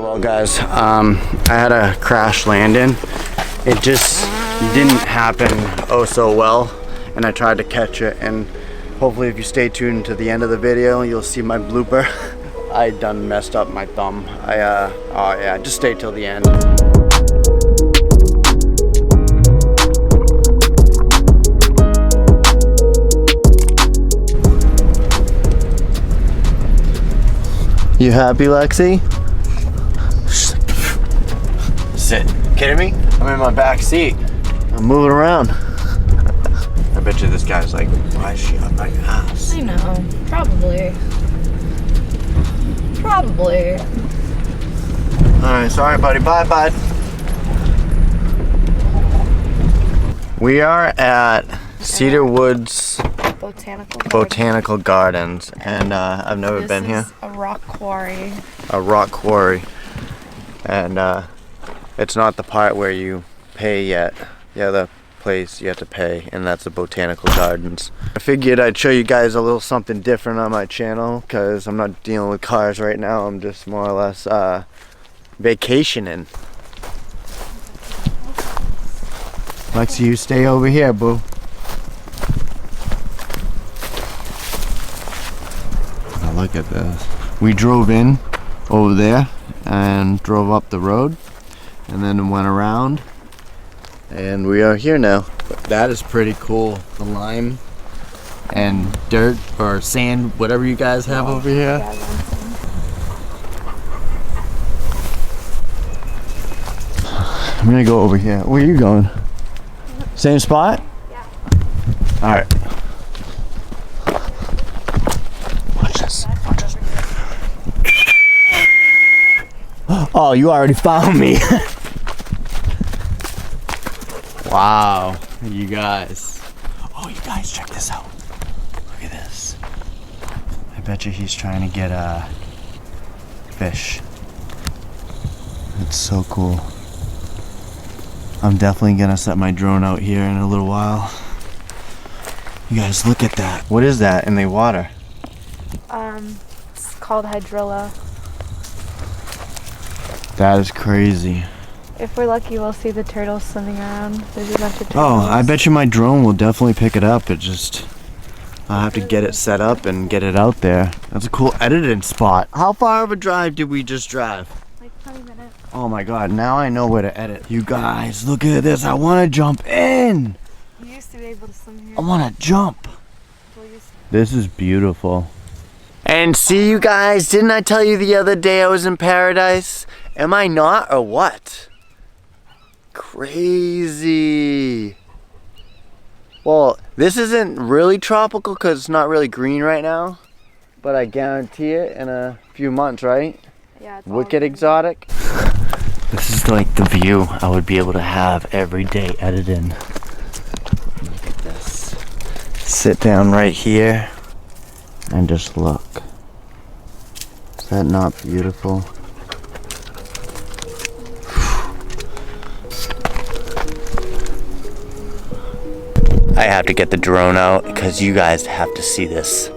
Well guys, I had a crash landing. It just didn't happen oh so well, and I tried to catch it, and hopefully if you stay tuned to the end of the video you'll see my blooper. I done messed up my thumb. Oh yeah, just stay till the end. You happy, Lexi? Sit. Kidding me? I'm in my back seat. I'm moving around. I bet you this guy's like, why is she on my ass? I know. Probably. Probably. Alright, sorry buddy. Bye, bud. We are at Cedar Woods Botanical Gardens, and I've never been here. This is a rock quarry. A rock quarry. And it's not the part where you pay yet. The other place you have to pay, and that's the Botanical Gardens. I figured I'd show you guys a little something different on my channel, because I'm not dealing with cars right now. I'm just more or less vacationing. Lexi, you stay over here, boo. Now look at this. We drove in over there and drove up the road and then went around, and we are here now. That is pretty cool. The lime and dirt or sand, whatever you guys have over here. I'm gonna go over here. Where are you going? Same spot? Yeah. Alright. Watch this. Watch this. Oh, you already found me. Wow. You guys. Oh, you guys, check this out. Look at this. I bet you he's trying to get a fish. It's so cool. I'm definitely gonna set my drone out here in a little while. You guys, look at that. What is that in the water? It's called hydrilla. That is crazy. If we're lucky, we'll see the turtles swimming around. There's a bunch of turtles. Oh, I bet you my drone will definitely pick it up. It just, I'll have to get it set up and get it out there. That's a cool editing spot. How far of a drive did we just drive? Like 20 minutes. Oh my god, now I know where to edit. You guys, look at this. I want to jump in. You used to be able to swim here. I want to jump. This is beautiful. And see, you guys, didn't I tell you the other day I was in paradise? Am I not, or what? Crazy. Well, this isn't really tropical because it's not really green right now, but I guarantee it in a few months, right? Yeah, it's wicked exotic. This is like the view I would be able to have every day editing. Look at this. Sit down right here and just look. Is that not beautiful? I have to get the drone out because you guys have to see this.